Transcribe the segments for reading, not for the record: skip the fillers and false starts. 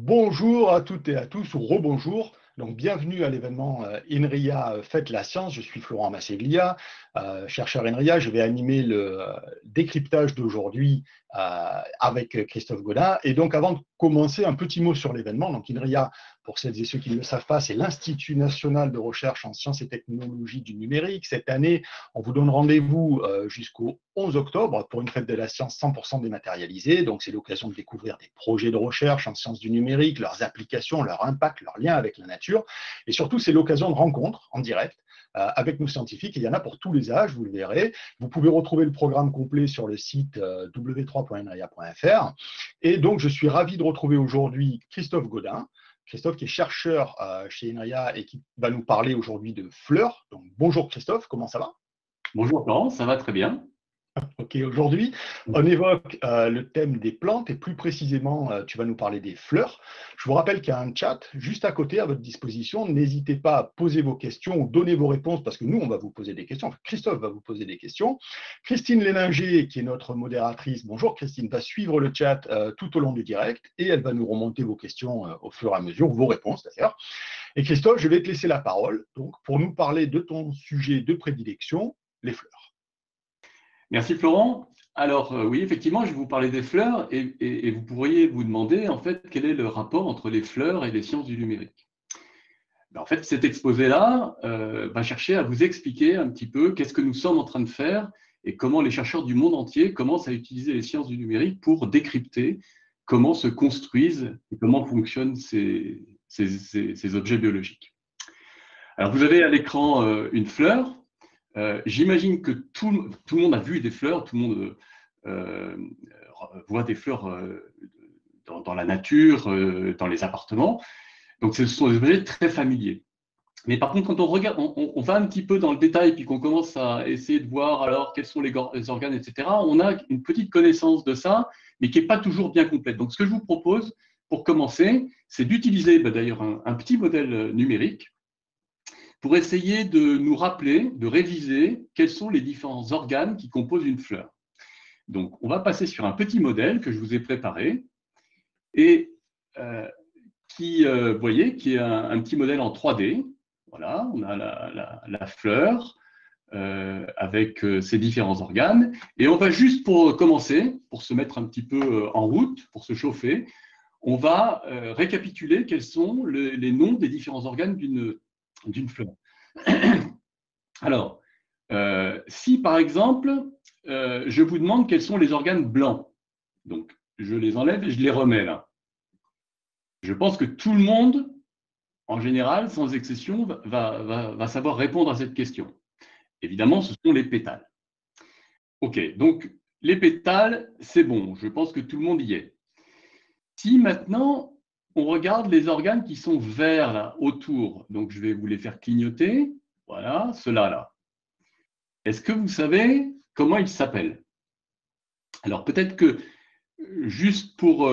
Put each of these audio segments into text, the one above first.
Bonjour à toutes et à tous, ou rebonjour. Donc, bienvenue à l'événement INRIA Faites la science. Je suis Florent Masseglia, chercheur INRIA. Je vais animer le décryptage d'aujourd'hui avec Christophe Godin. Et donc, avant de commencer, un petit mot sur l'événement. Donc, INRIA, pour celles et ceux qui ne le savent pas, c'est l'Institut national de recherche en sciences et technologies du numérique. Cette année, on vous donne rendez-vous jusqu'au 11 octobre pour une fête de la science 100% dématérialisée. Donc, c'est l'occasion de découvrir des projets de recherche en sciences du numérique, leurs applications, leur impact, leur lien avec la nature. Et surtout, c'est l'occasion de rencontres en direct avec nos scientifiques. Et il y en a pour tous les âges, vous le verrez. Vous pouvez retrouver le programme complet sur le site w3.nria.fr. Et donc, je suis ravi de retrouver aujourd'hui Christophe Godin. Christophe qui est chercheur chez INRIA et qui va nous parler aujourd'hui de fleurs. Donc, bonjour Christophe, comment ça va? Bonjour Florent, ça va très bien. Ok, aujourd'hui, on évoque le thème des plantes et plus précisément, tu vas nous parler des fleurs. Je vous rappelle qu'il y a un chat juste à côté à votre disposition. N'hésitez pas à poser vos questions ou donner vos réponses parce que nous, on va vous poser des questions. Enfin, Christophe va vous poser des questions. Christine Léninger, qui est notre modératrice, bonjour Christine, va suivre le chat tout au long du direct et elle va nous remonter vos questions au fur et à mesure, vos réponses d'ailleurs. Et Christophe, je vais te laisser la parole donc, pour nous parler de ton sujet de prédilection, les fleurs. Merci Florent. Alors oui, effectivement, je vais vous parler des fleurs et vous pourriez vous demander en fait quel est le rapport entre les fleurs et les sciences du numérique. En fait, cet exposé-là va chercher à vous expliquer un petit peu qu'est-ce que nous sommes en train de faire et comment les chercheurs du monde entier commencent à utiliser les sciences du numérique pour décrypter comment se construisent et comment fonctionnent ces objets biologiques. Alors vous avez à l'écran une fleur. J'imagine que tout le monde a vu des fleurs, tout le monde voit des fleurs dans la nature, dans les appartements. Donc, ce sont des objets très familiers. Mais par contre, quand on regarde, on va un petit peu dans le détail, puis qu'on commence à essayer de voir alors quels sont les organes, etc., on a une petite connaissance de ça, mais qui n'est pas toujours bien complète. Donc, ce que je vous propose, pour commencer, c'est d'utiliser d'ailleurs un petit modèle numérique pour essayer de nous rappeler, de réviser quels sont les différents organes qui composent une fleur. Donc, on va passer sur un petit modèle que je vous ai préparé et vous voyez, qui est un petit modèle en 3D. Voilà, on a la fleur avec ses différents organes. Et on va juste pour commencer, pour se mettre un petit peu en route, pour se chauffer, on va récapituler quels sont les noms des différents organes d'une fleur. Alors, si par exemple, je vous demande quels sont les organes blancs, donc je les enlève et je les remets là. Je pense que tout le monde, en général, sans exception, va savoir répondre à cette question. Évidemment, ce sont les pétales. OK, donc les pétales, c'est bon, je pense que tout le monde y est. Si maintenant, on regarde les organes qui sont verts là, autour, donc je vais vous les faire clignoter, voilà, ceux-là là. Est-ce que vous savez comment ils s'appellent? Alors peut-être que, juste pour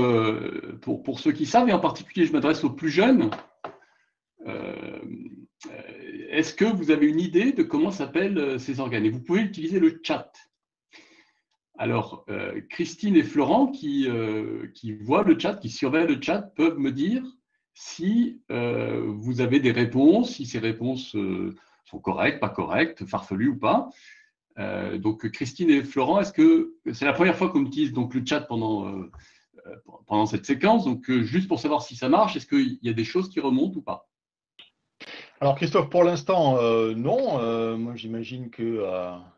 ceux qui savent, et en particulier je m'adresse aux plus jeunes, est-ce que vous avez une idée de comment s'appellent ces organes? Et vous pouvez utiliser le chat. Alors, Christine et Florent, qui voient le chat, qui surveillent le chat, peuvent me dire si vous avez des réponses, si ces réponses sont correctes, pas correctes, farfelues ou pas. Donc, Christine et Florent, est-ce que c'est la première fois qu'on utilise donc, le chat pendant cette séquence? Donc, juste pour savoir si ça marche, est-ce qu'il y a des choses qui remontent ou pas? Alors Christophe, pour l'instant, non. Moi, j'imagine que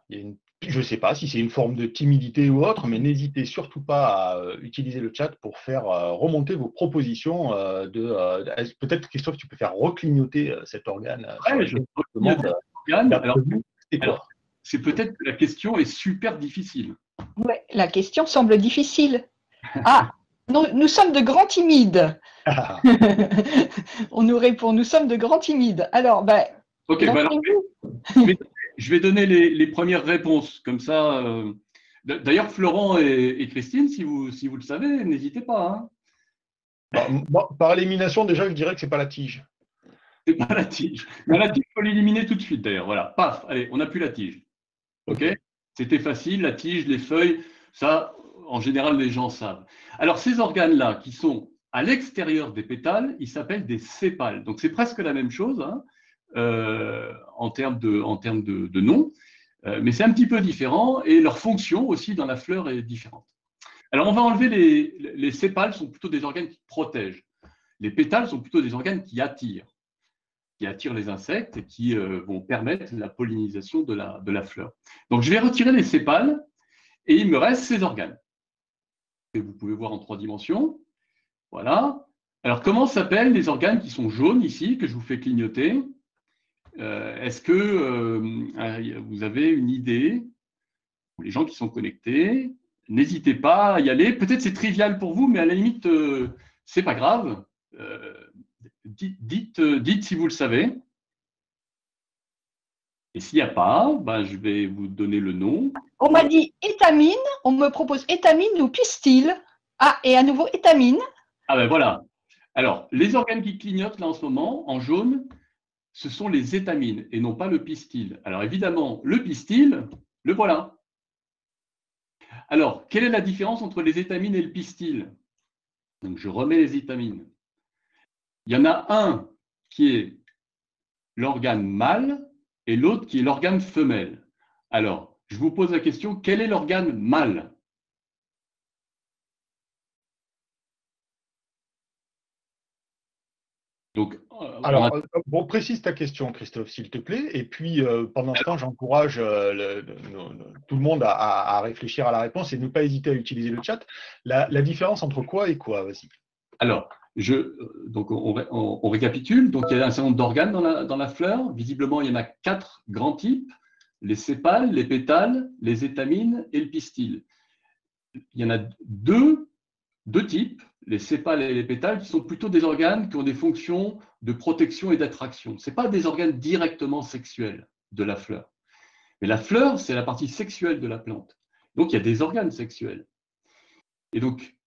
y a je ne sais pas si c'est une forme de timidité ou autre, mais n'hésitez surtout pas à utiliser le chat pour faire remonter vos propositions. Peut-être, Christophe, tu peux faire reclignoter cet organe sur Ouais, lequel je je demande. alors, c'est peut-être que la question est super difficile. Oui, la question semble difficile. Ah, nous sommes de grands timides. On nous répond, nous sommes de grands timides. Alors, ok, alors, je vais donner les premières réponses, comme ça. D'ailleurs, Florent et Christine, si vous le savez, n'hésitez pas. Hein. Par élimination, déjà, je dirais que ce n'est pas la tige. C'est pas la tige. Mais la tige, il faut l'éliminer tout de suite, d'ailleurs. Voilà, paf, allez, on n'a plus la tige. Ok. C'était facile, la tige, les feuilles, ça, en général, les gens savent. Alors, ces organes-là, qui sont à l'extérieur des pétales, ils s'appellent des sépales. Donc c'est presque la même chose hein, en termes de nom, mais c'est un petit peu différent et leur fonction aussi dans la fleur est différente. Alors on va enlever les sépales, sont plutôt des organes qui protègent. Les pétales sont plutôt des organes qui attirent les insectes et qui vont permettre la pollinisation de la fleur. Donc je vais retirer les sépales et il me reste ces organes. Et vous pouvez voir en 3 dimensions. Voilà. Alors comment s'appellent les organes qui sont jaunes ici, que je vous fais clignoter? Est-ce que vous avez une idée? Les gens qui sont connectés, n'hésitez pas à y aller. Peut-être c'est trivial pour vous, mais à la limite, c'est pas grave. Dites si vous le savez. Et s'il n'y a pas, ben, je vais vous donner le nom. On m'a dit étamine, on me propose étamine ou pistil. Ah, et à nouveau étamine. Ah ben voilà. Alors, les organes qui clignotent là en ce moment, en jaune, ce sont les étamines et non pas le pistil. Alors évidemment, le pistil, le voilà. Alors, quelle est la différence entre les étamines et le pistil? Donc, je remets les étamines. Il y en a un qui est l'organe mâle et l'autre qui est l'organe femelle. Alors, je vous pose la question, quel est l'organe mâle? Donc, Alors, bon, précise ta question, Christophe, s'il te plaît. Et puis, pendant ce temps, j'encourage tout le monde à réfléchir à la réponse et ne pas hésiter à utiliser le chat. La différence entre quoi et quoi? Vas-y. Alors, donc on récapitule. Donc, il y a un certain nombre d'organes dans la fleur. Visiblement, il y en a 4 grands types. Les sépales, les pétales, les étamines et le pistil. Il y en a deux types, les sépales et les pétales, qui sont plutôt des organes qui ont des fonctions de protection et d'attraction. Ce n'est pas des organes directement sexuels de la fleur. Mais la fleur, c'est la partie sexuelle de la plante. Donc, il y a des organes sexuels. Et donc,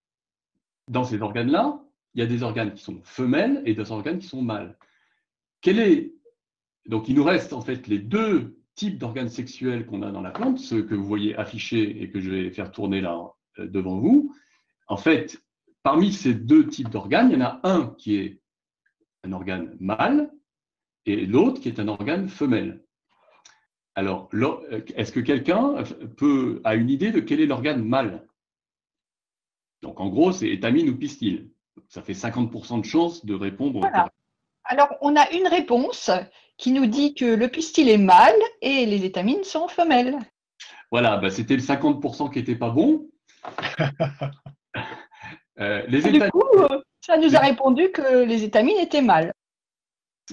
dans ces organes-là, il y a des organes qui sont femelles et des organes qui sont mâles. Donc, il nous reste en fait les 2 types d'organes sexuels qu'on a dans la plante, ceux que vous voyez affichés et que je vais faire tourner là devant vous. En fait, parmi ces 2 types d'organes, il y en a un qui est un organe mâle et l'autre qui est un organe femelle. Alors, est-ce que quelqu'un a une idée de quel est l'organe mâle? Donc, en gros, c'est étamine ou pistil. Ça fait 50% de chance de répondre. Voilà. Alors, on a une réponse qui nous dit que le pistil est mâle et les étamines sont femelles. Voilà, bah, c'était le 50% qui n'était pas bon. Du coup, ça nous a répondu que les étamines étaient mâles.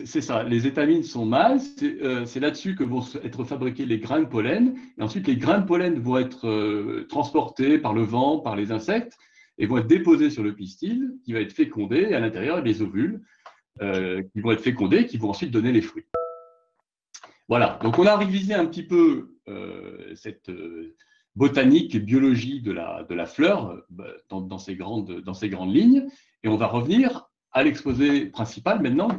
C'est ça, les étamines sont mâles, c'est là-dessus que vont être fabriqués les grains de pollen. Et ensuite, les grains de pollen vont être transportés par le vent, par les insectes, et vont être déposés sur le pistil, qui va être fécondé, et à l'intérieur, il y a des ovules qui vont être fécondés, qui vont ensuite donner les fruits. Voilà, donc on a révisé un petit peu cette botanique et biologie de la fleur dans ces grandes lignes, et on va revenir à l'exposé principal. Maintenant,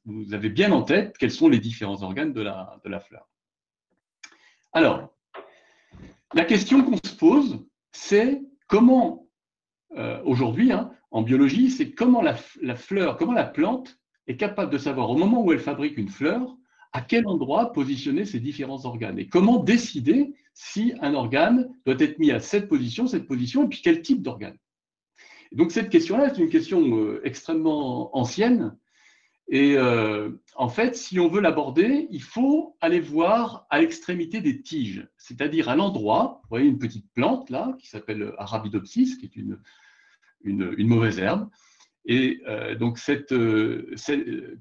vous avez bien en tête quels sont les différents organes de la fleur. Alors, la question qu'on se pose, c'est comment, aujourd'hui, hein, en biologie, c'est comment la fleur, comment la plante est capable de savoir, au moment où elle fabrique une fleur, à quel endroit positionner ces différents organes et comment décider si un organe doit être mis à cette position, et puis quel type d'organe. Donc cette question-là est une question extrêmement ancienne et en fait, si on veut l'aborder, il faut aller voir à l'extrémité des tiges, c'est-à-dire à l'endroit, vous voyez une petite plante là qui s'appelle Arabidopsis, qui est une mauvaise herbe. Et donc,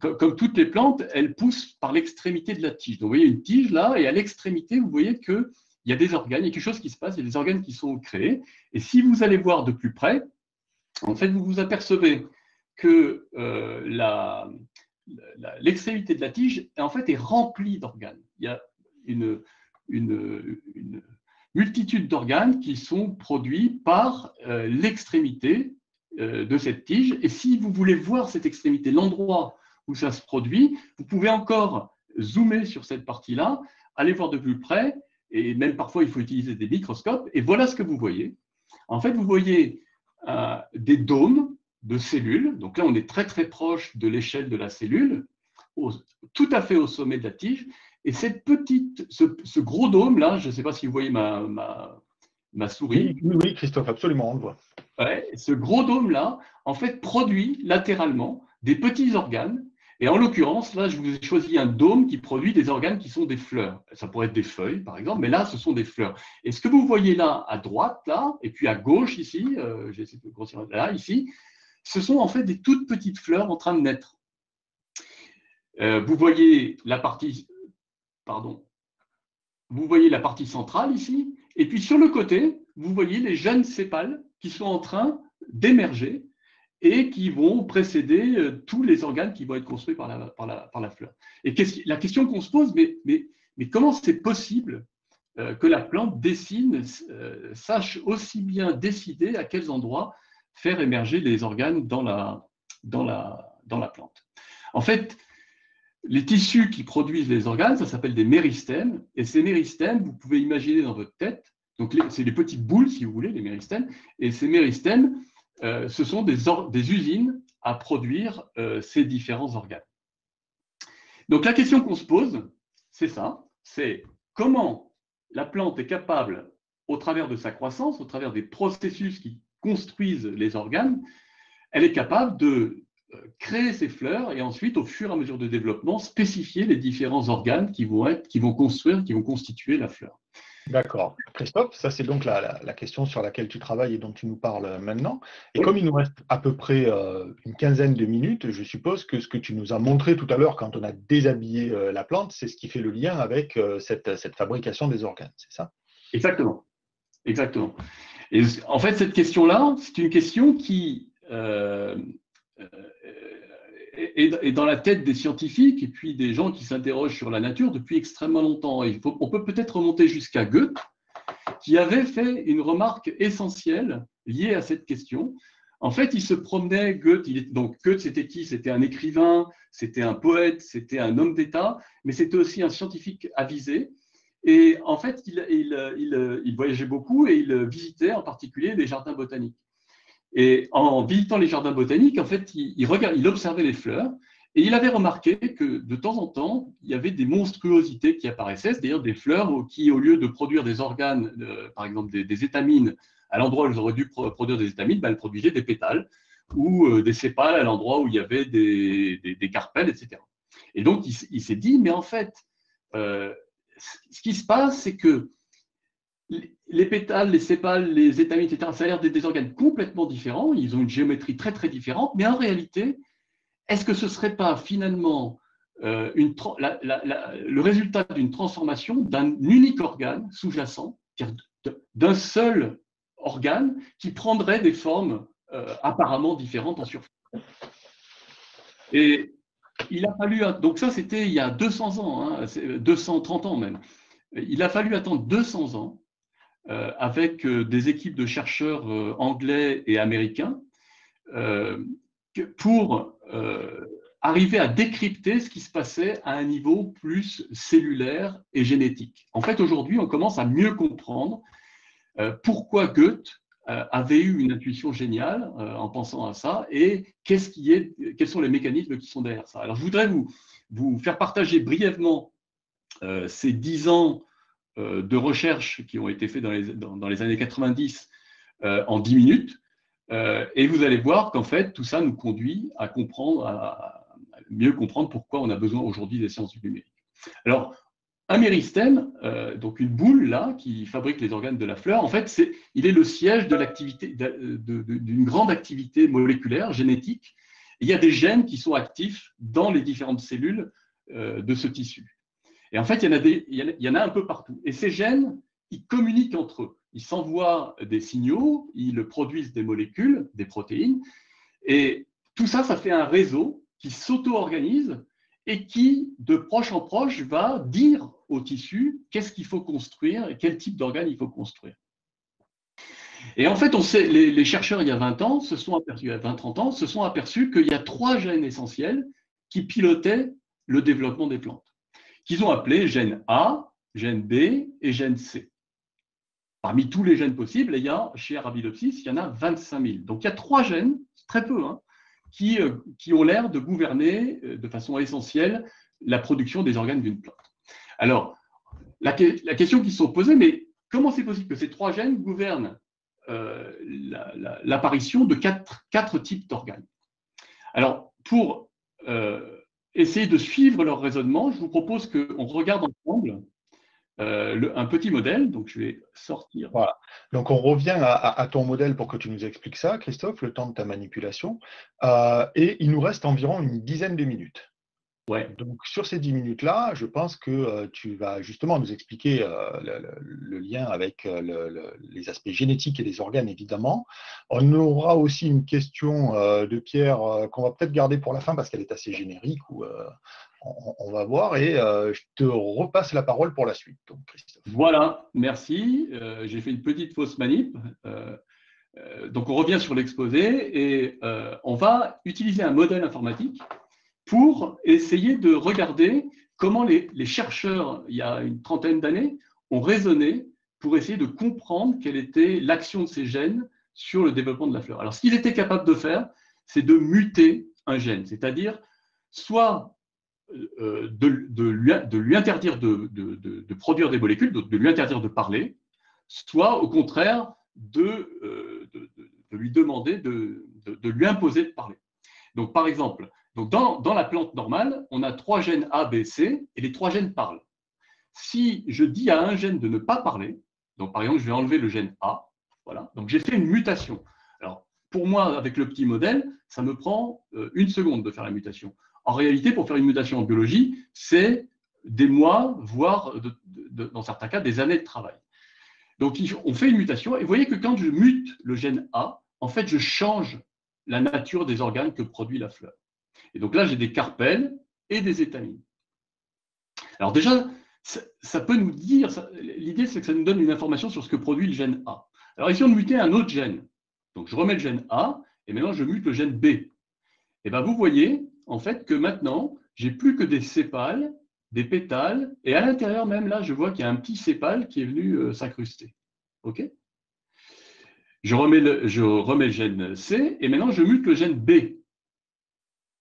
comme toutes les plantes, elle pousse par l'extrémité de la tige. Donc, vous voyez une tige là, et à l'extrémité, vous voyez qu'il y a des organes, il y a quelque chose qui se passe, il y a des organes qui sont créés. Et si vous allez voir de plus près, en fait, vous vous apercevez que l'extrémité de la tige, en fait, est remplie d'organes. Il y a une multitude d'organes qui sont produits par l'extrémité de cette tige. Et si vous voulez voir cette extrémité, l'endroit où ça se produit, vous pouvez encore zoomer sur cette partie-là, aller voir de plus près, et même parfois il faut utiliser des microscopes, et voilà ce que vous voyez. En fait, vous voyez des dômes de cellules. Donc là, on est très très proche de l'échelle de la cellule, tout à fait au sommet de la tige. Et ce gros dôme-là, je ne sais pas si vous voyez ma souris. Oui, Christophe, absolument, on le voit. Ouais, ce gros dôme-là, en fait, produit latéralement des petits organes. Et en l'occurrence, là, je vous ai choisi un dôme qui produit des organes qui sont des fleurs. Ça pourrait être des feuilles, par exemple, mais là, ce sont des fleurs. Et ce que vous voyez là, à droite, là, et puis à gauche, ici, j'ai essayé de grossir là, ici, ce sont en fait des toutes petites fleurs en train de naître. Vous voyez la partie, pardon, vous voyez la partie centrale ici, et puis sur le côté, vous voyez les jeunes sépales qui sont en train d'émerger et qui vont précéder tous les organes qui vont être construits par la fleur. Et la question qu'on se pose, mais comment c'est possible que la plante sache aussi bien décider à quels endroits faire émerger les organes dans la plante? En fait, les tissus qui produisent les organes, ça s'appelle des méristèmes, et ces méristèmes, vous pouvez imaginer dans votre tête, donc c'est les petites boules, si vous voulez, les méristèmes, et ces méristèmes, ce sont des usines à produire ces différents organes. Donc la question qu'on se pose, c'est ça, c'est comment la plante est capable, au travers de sa croissance, au travers des processus qui construisent les organes, elle est capable de créer ces fleurs et ensuite, au fur et à mesure de développement, spécifier les différents organes qui vont constituer la fleur. D'accord. Christophe, ça c'est donc la question sur laquelle tu travailles et dont tu nous parles maintenant. Et Oui. comme il nous reste à peu près une quinzaine de minutes, je suppose que ce que tu nous as montré tout à l'heure quand on a déshabillé la plante, c'est ce qui fait le lien avec cette fabrication des organes, c'est ça? Exactement. Exactement. Et en fait, cette question-là, c'est une question qui est dans la tête des scientifiques et puis des gens qui s'interrogent sur la nature depuis extrêmement longtemps. On peut peut-être remonter jusqu'à Goethe, qui avait fait une remarque essentielle liée à cette question. En fait, il se promenait, donc Goethe, c'était qui? C'était un écrivain, c'était un poète, c'était un homme d'État, mais c'était aussi un scientifique avisé. Et en fait, il voyageait beaucoup et il visitait en particulier les jardins botaniques. Et en visitant les jardins botaniques, en fait, il observait les fleurs et il avait remarqué que de temps en temps, il y avait des monstruosités qui apparaissaient, c'est-à-dire des fleurs qui, au lieu de produire des organes, par exemple des étamines, à l'endroit où elles auraient dû produire des étamines, elles produisaient des pétales ou des sépales à l'endroit où il y avait des carpelles, etc. Et donc, il s'est dit, mais en fait, ce qui se passe, c'est que les pétales, les sépales, les étamines, etc., ça a l'air d'être des organes complètement différents, ils ont une géométrie très très différente, mais en réalité, est-ce que ce ne serait pas finalement le résultat d'une transformation d'un unique organe sous-jacent, d'un seul organe qui prendrait des formes apparemment différentes en surface? Et il a fallu, donc ça c'était il y a 200 ans, 230 ans même, il a fallu attendre 200 ans avec des équipes de chercheurs anglais et américains pour arriver à décrypter ce qui se passait à un niveau plus cellulaire et génétique. En fait, aujourd'hui, on commence à mieux comprendre pourquoi Goethe avait eu une intuition géniale en pensant à ça et quels sont les mécanismes qui sont derrière ça. Alors, je voudrais vous faire partager brièvement ces 10 ans de recherche qui ont été faits dans les années 90 en 10 minutes. Et vous allez voir qu'en fait, tout ça nous conduit à mieux comprendre pourquoi on a besoin aujourd'hui des sciences du numérique. Alors, un méristème, donc une boule là, qui fabrique les organes de la fleur, en fait, il est le siège de l'activité, d'une grande activité moléculaire, génétique. Et il y a des gènes qui sont actifs dans les différentes cellules de ce tissu. Et en fait, il y en a un peu partout. Et ces gènes, ils communiquent entre eux. Ils s'envoient des signaux, ils produisent des molécules, des protéines. Et tout ça, ça fait un réseau qui s'auto-organise et qui, de proche en proche, va dire au tissu qu'est-ce qu'il faut construire et quel type d'organe il faut construire. Et en fait, les chercheurs, il y a 20 ans, il y a 20-30 ans, se sont aperçus qu'il y a 3 gènes essentiels qui pilotaient le développement des plantes, qu'ils ont appelé gène A, gène B et gène C. Parmi tous les gènes possibles, chez Arabidopsis, il y en a 25 000. Donc il y a 3 gènes, très peu, hein, qui ont l'air de gouverner de façon essentielle la production des organes d'une plante. Alors, la question qui se sont posées, mais comment c'est possible que ces 3 gènes gouvernent l'apparition de quatre types d'organes? Alors, pour essayer de suivre leur raisonnement, je vous propose qu'on regarde ensemble un petit modèle. Donc, je vais sortir. Voilà. Donc, on revient à ton modèle pour que tu nous expliques ça, Christophe, le temps de ta manipulation. Et il nous reste environ une dizaine de minutes. Ouais. Donc, sur ces 10 minutes-là, je pense que tu vas justement nous expliquer le lien avec les aspects génétiques et des organes, évidemment. On aura aussi une question de Pierre qu'on va peut-être garder pour la fin parce qu'elle est assez générique. On va voir et je te repasse la parole pour la suite. Donc, Christophe. Voilà, merci. J'ai fait une petite fausse manip. Donc, on revient sur l'exposé et on va utiliser un modèle informatique pour essayer de regarder comment les chercheurs, il y a une trentaine d'années, ont raisonné pour essayer de comprendre quelle était l'action de ces gènes sur le développement de la fleur. Alors, ce qu'ils étaient capables de faire, c'est de muter un gène, c'est-à-dire soit de lui interdire de produire des molécules, de lui interdire de parler, soit au contraire de lui demander de lui imposer de parler. Donc, par exemple, dans la plante normale, on a 3 gènes A, B, C, et les 3 gènes parlent. Si je dis à un gène de ne pas parler, donc par exemple, je vais enlever le gène A, voilà, donc j'ai fait une mutation. Alors, pour moi, avec le petit modèle, ça me prend 1 seconde de faire la mutation. En réalité, pour faire une mutation en biologie, c'est des mois, voire dans certains cas, des années de travail. Donc, on fait une mutation, et vous voyez que quand je mute le gène A, en fait, je change la nature des organes que produit la fleur. Et donc là, j'ai des carpelles et des étamines. Alors déjà, ça peut nous dire, l'idée c'est que ça nous donne une information sur ce que produit le gène A. Alors essayons de muter un autre gène. Donc je remets le gène A et maintenant je mute le gène B. Et bien vous voyez en fait que maintenant, j'ai plus que des sépales, des pétales, et à l'intérieur même là, je vois qu'il y a un petit sépale qui est venu s'incruster. OK ? Je remets le gène C et maintenant je mute le gène B.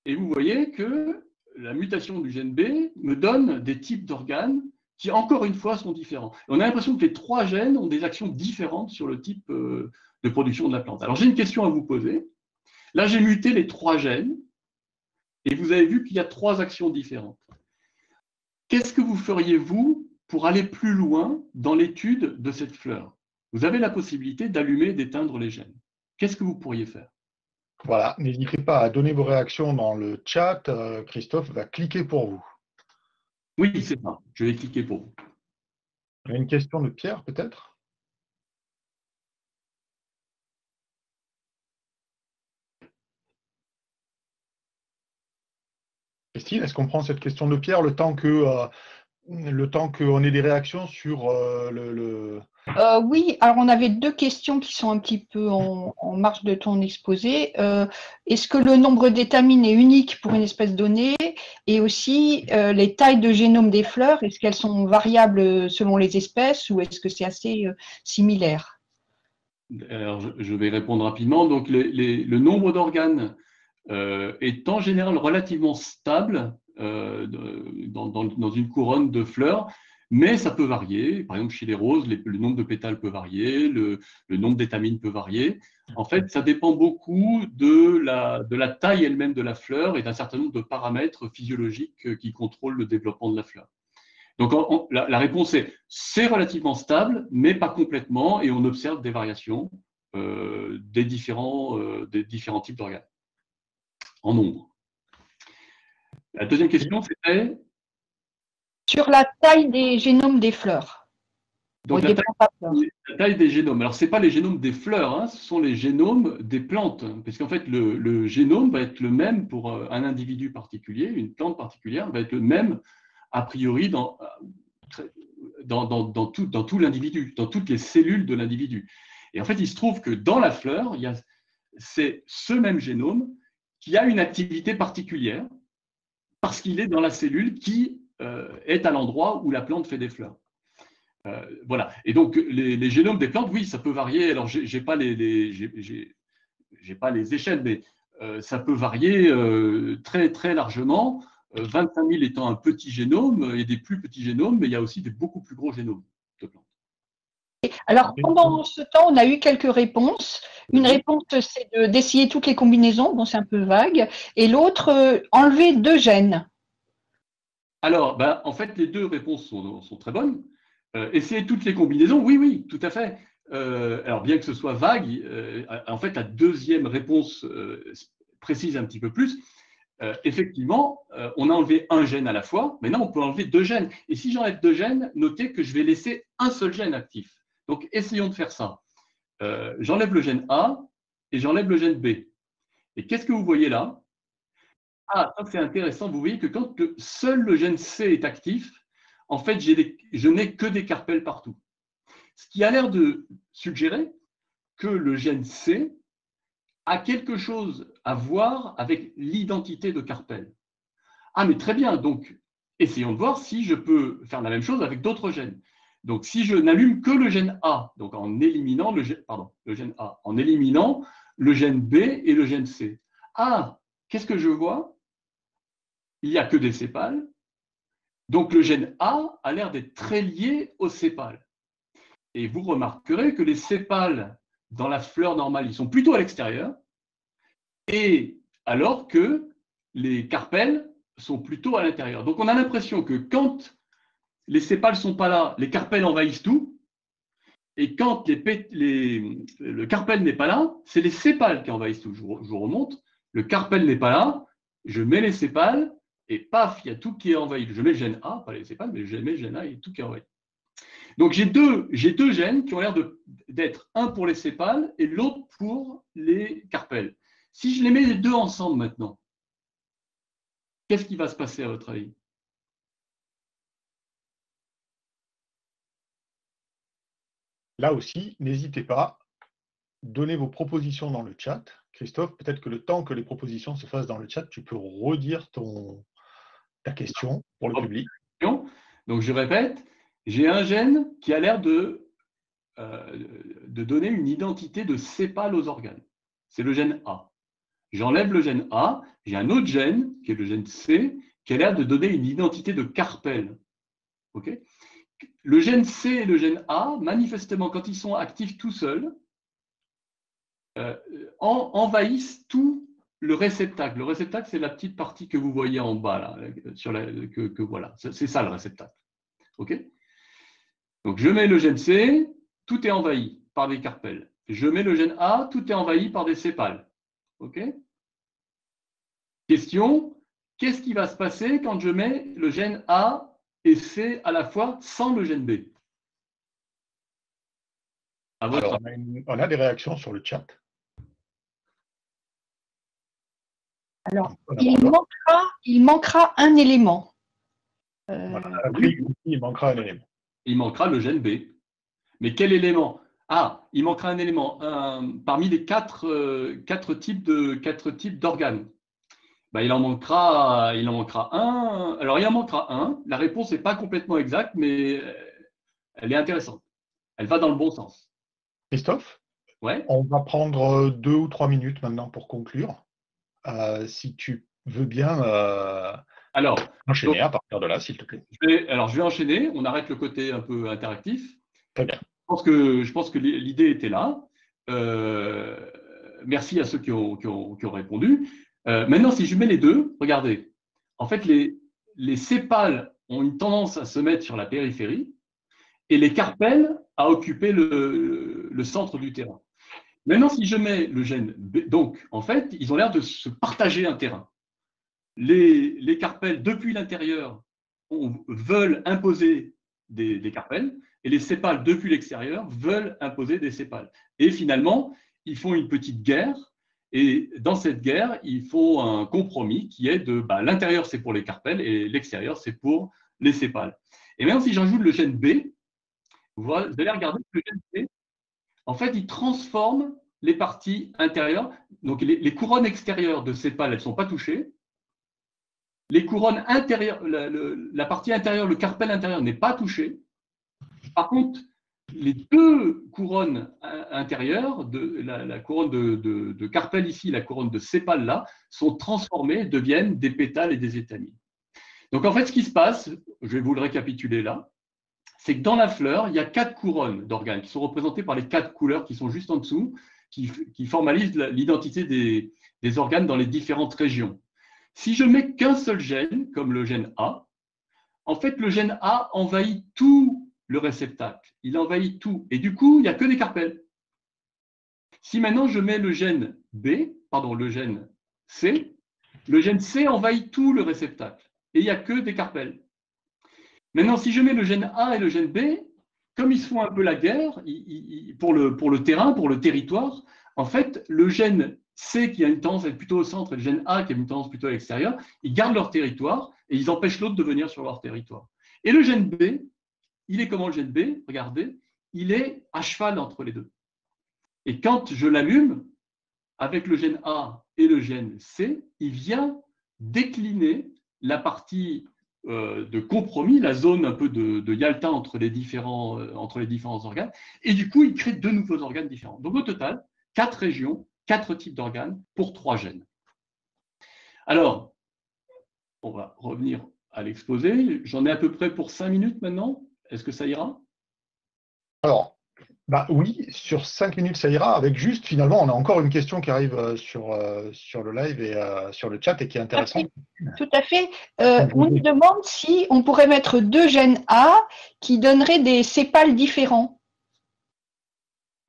Et vous voyez que la mutation du gène B me donne des types d'organes qui, encore une fois, sont différents. Et on a l'impression que les 3 gènes ont des actions différentes sur le type de production de la plante. Alors, j'ai une question à vous poser. Là, j'ai muté les 3 gènes et vous avez vu qu'il y a 3 actions différentes. Qu'est-ce que vous feriez, vous, pour aller plus loin dans l'étude de cette fleur? Vous avez la possibilité d'allumer et d'éteindre les gènes. Qu'est-ce que vous pourriez faire? Voilà, n'hésitez pas à donner vos réactions dans le chat. Christophe va cliquer pour vous. Oui, c'est ça. Je vais cliquer pour vous. Il y a une question de Pierre, peut-être? Christine, est-ce qu'on prend cette question de Pierre le temps qu'on ait des réactions sur Oui, alors on avait 2 questions qui sont un petit peu en marge de ton exposé. Est-ce que le nombre d'étamines est unique pour une espèce donnée? Et aussi, les tailles de génome des fleurs, est-ce qu'elles sont variables selon les espèces ou est-ce que c'est assez similaire? Alors, je vais répondre rapidement. Donc, le nombre d'organes est en général relativement stable dans une couronne de fleurs, mais ça peut varier. Par exemple, chez les roses, le nombre de pétales peut varier, le nombre d'étamines peut varier. En fait, ça dépend beaucoup de la taille elle-même de la fleur et d'un certain nombre de paramètres physiologiques qui contrôlent le développement de la fleur. Donc, la réponse est c'est relativement stable, mais pas complètement, et on observe des variations des différents types d'organes en nombre. La deuxième question, c'était sur la taille des génomes des fleurs. donc la taille des génomes. Alors, ce n'est pas les génomes des fleurs, hein, ce sont les génomes des plantes, parce qu'en fait, le génome va être le même pour un individu particulier, une plante particulière, va être le même a priori dans tout l'individu, dans toutes les cellules de l'individu. Et en fait, il se trouve que dans la fleur, c'est ce même génome qui a une activité particulière parce qu'il est dans la cellule qui est à l'endroit où la plante fait des fleurs. Voilà. Et donc, les génomes des plantes, oui, ça peut varier. Alors, j'ai pas j'ai pas les échelles, mais ça peut varier très, très largement. 25 000 étant un petit génome, il y a des plus petits génomes, mais il y a aussi des beaucoup plus gros génomes de plantes. Alors, pendant ce temps, on a eu quelques réponses. Une réponse, c'est d'essayer toutes les combinaisons. Bon, c'est un peu vague. Et l'autre, enlever 2 gènes. Alors, ben, en fait, les deux réponses sont très bonnes. Essayer toutes les combinaisons, oui, oui, tout à fait. Alors, bien que ce soit vague, en fait, la deuxième réponse précise un petit peu plus. Effectivement, on a enlevé un gène à la fois. Maintenant, on peut enlever 2 gènes. Et si j'enlève 2 gènes, notez que je vais laisser un seul gène actif. Donc, essayons de faire ça. J'enlève le gène A et j'enlève le gène B. Et qu'est-ce que vous voyez là? Ah, ça c'est intéressant. Vous voyez que quand seul le gène C est actif, en fait, je n'ai que des carpels partout. Ce qui a l'air de suggérer que le gène C a quelque chose à voir avec l'identité de carpel. Ah, mais très bien. Donc, essayons de voir si je peux faire la même chose avec d'autres gènes. Donc, si je n'allume que le gène A, donc en éliminant le gène A, en éliminant le gène B et le gène C. Ah, qu'est-ce que je vois? Il n'y a que des sépales. Donc, le gène A a l'air d'être très lié aux sépales. Et vous remarquerez que les sépales dans la fleur normale, ils sont plutôt à l'extérieur, et alors que les carpels sont plutôt à l'intérieur. Donc, on a l'impression que quand les sépales ne sont pas là, les carpels envahissent tout, et quand le carpel n'est pas là, c'est les sépales qui envahissent tout. Je vous remonte, le carpel n'est pas là, je mets les sépales, et paf, il y a tout qui est envahi. Je mets le gène A, pas les sépales, mais je mets le gène A et tout qui est envahi. Donc j'ai deux gènes qui ont l'air d'être un pour les sépales et l'autre pour les carpels. Si je les mets les deux ensemble maintenant, qu'est-ce qui va se passer à votre avis? Là aussi, n'hésitez pas, donnez vos propositions dans le chat. Christophe, peut-être que le temps que les propositions se fassent dans le chat, tu peux redire ta question pour le public. Donc je répète, j'ai un gène qui a l'air de donner une identité de sépale aux organes. C'est le gène A. J'enlève le gène A, j'ai un autre gène, qui est le gène C, qui a l'air de donner une identité de carpel. Okay, le gène C et le gène A, manifestement, quand ils sont actifs tout seuls, envahissent tout le réceptacle. Le réceptacle, c'est la petite partie que vous voyez en bas, là, voilà. C'est ça le réceptacle. Okay, donc, je mets le gène C, tout est envahi par des carpels. Je mets le gène A, tout est envahi par des sépales. OK? Question, qu'est-ce qui va se passer quand je mets le gène A et C à la fois sans le gène B? Alors, on a des réactions sur le chat. Alors, il manquera un élément. Il manquera un élément. Il manquera le gène B. Mais quel élément? Ah, il manquera un élément. Parmi les quatre types d'organes. Ben, il en manquera un. Alors, il en manquera un. La réponse n'est pas complètement exacte, mais elle est intéressante. Elle va dans le bon sens. Christophe, ouais. On va prendre 2 ou 3 minutes maintenant pour conclure. Si tu veux bien enchaîner à partir de là, s'il te plaît. Je vais enchaîner. On arrête le côté un peu interactif. Très bien. Je pense que l'idée était là. Merci à ceux qui ont répondu. Maintenant, si je mets les deux, regardez. En fait, les sépales ont une tendance à se mettre sur la périphérie et les carpels à occuper le centre du terrain. Maintenant, si je mets le gène B, donc, en fait, ils ont l'air de se partager un terrain. Les carpels, depuis l'intérieur, veulent imposer des carpels, et les sépales, depuis l'extérieur, veulent imposer des sépales. Et finalement, ils font une petite guerre, et dans cette guerre, ils font un compromis qui est de l'intérieur, c'est pour les carpels, et l'extérieur, c'est pour les sépales. Et maintenant, si j'ajoute le gène B, vous allez regarder que le gène B, en fait, il transforme les parties intérieures. Donc, les couronnes extérieures de sépales, elles ne sont pas touchées. Les couronnes intérieures, la partie intérieure, le carpel intérieur n'est pas touché. Par contre, les deux couronnes intérieures, la couronne de carpelle ici, la couronne de sépale là, sont transformées, deviennent des pétales et des étamines. Donc en fait, ce qui se passe, je vais vous le récapituler là, c'est que dans la fleur, il y a 4 couronnes d'organes qui sont représentées par les 4 couleurs qui sont juste en dessous, qui formalisent l'identité des organes dans les différentes régions. Si je mets qu'un seul gène, comme le gène A, en fait, le gène A envahit tout le réceptacle. Il envahit tout. Et du coup, il n'y a que des carpelles. Si maintenant je mets le gène le gène C envahit tout le réceptacle. Et il n'y a que des carpelles. Maintenant, si je mets le gène A et le gène B, comme ils se font un peu la guerre pour le terrain, pour le territoire, en fait, le gène C qui a une tendance à être plutôt au centre et le gène A qui a une tendance plutôt à l'extérieur, ils gardent leur territoire et ils empêchent l'autre de venir sur leur territoire. Et le gène B, il est comment le gène B? Regardez, il est à cheval entre les deux. Et quand je l'allume, avec le gène A et le gène C, il vient décliner la partie de compromis, la zone un peu de Yalta entre les différents organes, et du coup, il crée 2 nouveaux organes différents. Donc au total, 4 régions, 4 types d'organes pour 3 gènes. Alors, on va revenir à l'exposé. J'en ai à peu près pour 5 minutes maintenant. Est-ce que ça ira? Alors, oui, sur 5 minutes, ça ira. Avec juste, finalement, on a encore une question qui arrive sur le live et sur le chat et qui est intéressante. Tout à fait. On nous demande si on pourrait mettre 2 gènes A qui donneraient des sépales différents.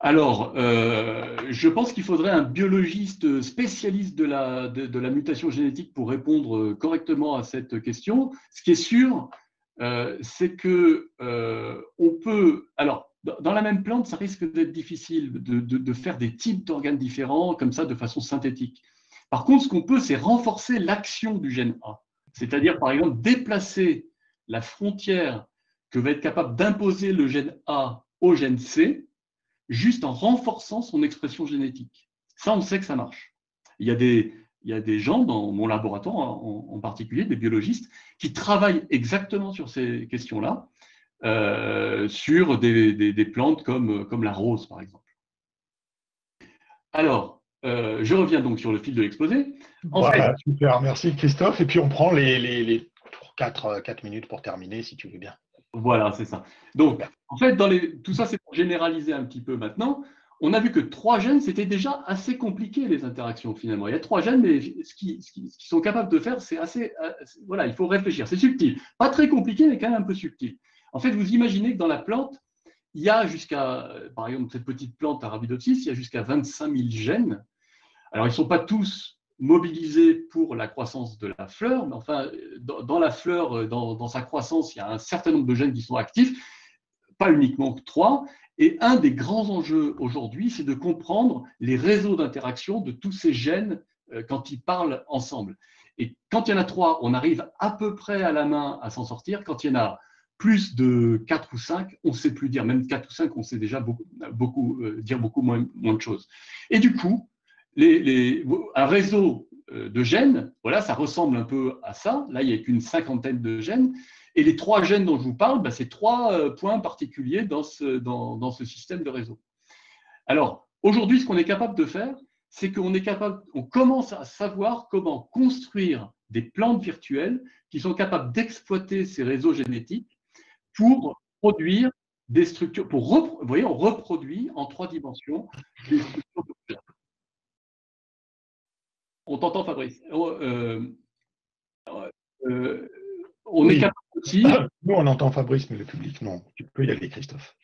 Alors, je pense qu'il faudrait un biologiste spécialiste de la mutation génétique pour répondre correctement à cette question. Ce qui est sûr, c'est que on peut… Alors, dans la même plante, ça risque d'être difficile de faire des types d'organes différents comme ça de façon synthétique. Par contre, ce qu'on peut, c'est renforcer l'action du gène A. C'est-à-dire, par exemple, déplacer la frontière que va être capable d'imposer le gène A au gène C, juste en renforçant son expression génétique. Ça, on sait que ça marche. Il y a des gens dans mon laboratoire, en particulier des biologistes, qui travaillent exactement sur ces questions-là, sur des plantes comme la rose, par exemple. Alors, je reviens donc sur le fil de l'exposé. Voilà, super, merci Christophe. Et puis on prend les 4 minutes pour terminer, si tu veux bien. Voilà, c'est ça. Donc, en fait, tout ça, c'est pour généraliser un petit peu maintenant. On a vu que 3 gènes, c'était déjà assez compliqué, les interactions, finalement. Il y a 3 gènes, mais ce qu'ils sont capables de faire, c'est assez… Voilà, il faut réfléchir. C'est subtil. Pas très compliqué, mais quand même un peu subtil. En fait, vous imaginez que dans la plante, il y a jusqu'à, par exemple, cette petite plante Arabidopsis, il y a jusqu'à 25 000 gènes. Alors, ils ne sont pas tous mobilisés pour la croissance de la fleur, mais enfin, dans la fleur, dans sa croissance, il y a un certain nombre de gènes qui sont actifs, pas uniquement 3. Et un des grands enjeux aujourd'hui, c'est de comprendre les réseaux d'interaction de tous ces gènes quand ils parlent ensemble. Et quand il y en a 3, on arrive à peu près à la main à s'en sortir. Quand il y en a plus de 4 ou 5, on ne sait plus dire. Même 4 ou 5, on sait déjà dire beaucoup moins de choses. Et du coup, un réseau de gènes, voilà, ça ressemble un peu à ça. Là, il n'y a qu'une 50aine de gènes. Et les 3 gènes dont je vous parle, c'est 3 points particuliers dans ce système de réseau. Alors, aujourd'hui, ce qu'on est capable de faire, c'est qu'on commence à savoir comment construire des plantes virtuelles qui sont capables d'exploiter ces réseaux génétiques pour produire des structures. Vous voyez, on reproduit en 3 dimensions des structures de… On t'entend, Fabrice. On est capable aussi… Nous, on entend Fabrice, mais le public, non. Tu peux y aller, Christophe.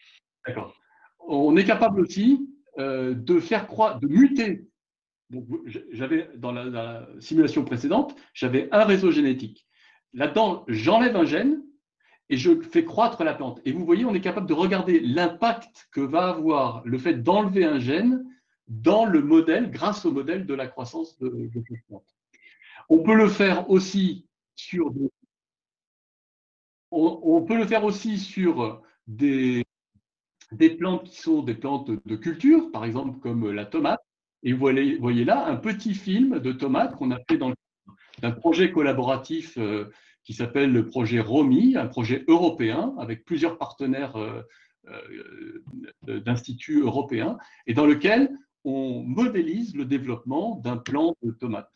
D'accord. On est capable aussi de muter. J'avais, dans la simulation précédente, j'avais un réseau génétique. Là-dedans, j'enlève un gène et je fais croître la plante. Et vous voyez, on est capable de regarder l'impact que va avoir le fait d'enlever un gène dans le modèle, grâce au modèle de la croissance de cette plante. On peut le faire aussi sur des plantes qui sont des plantes de culture, par exemple comme la tomate. Et vous voyez là un petit film de tomate qu'on a fait dans le cadre d'un projet collaboratif qui s'appelle le projet ROMI, un projet européen avec plusieurs partenaires d'instituts européens, et dans lequel on modélise le développement d'un plant de tomates.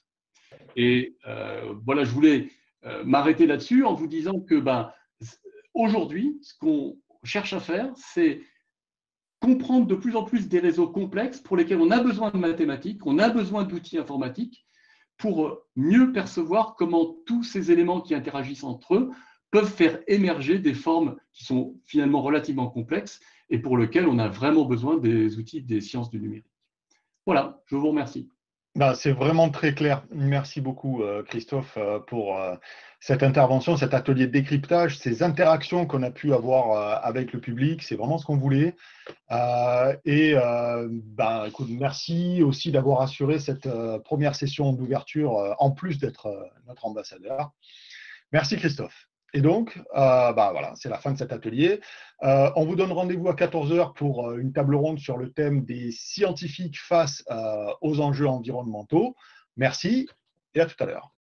Et voilà, je voulais m'arrêter là-dessus en vous disant que aujourd'hui, ce qu'on cherche à faire, c'est comprendre de plus en plus des réseaux complexes pour lesquels on a besoin de mathématiques, on a besoin d'outils informatiques pour mieux percevoir comment tous ces éléments qui interagissent entre eux peuvent faire émerger des formes qui sont finalement relativement complexes et pour lesquelles on a vraiment besoin des outils des sciences du numérique. Voilà, je vous remercie. C'est vraiment très clair. Merci beaucoup, Christophe, pour cette intervention, cet atelier de décryptage, ces interactions qu'on a pu avoir avec le public. C'est vraiment ce qu'on voulait. Écoute, merci aussi d'avoir assuré cette première session d'ouverture, en plus d'être notre ambassadeur. Merci, Christophe. Et donc, voilà, c'est la fin de cet atelier. On vous donne rendez-vous à 14 h pour une table ronde sur le thème des scientifiques face aux enjeux environnementaux. Merci et à tout à l'heure.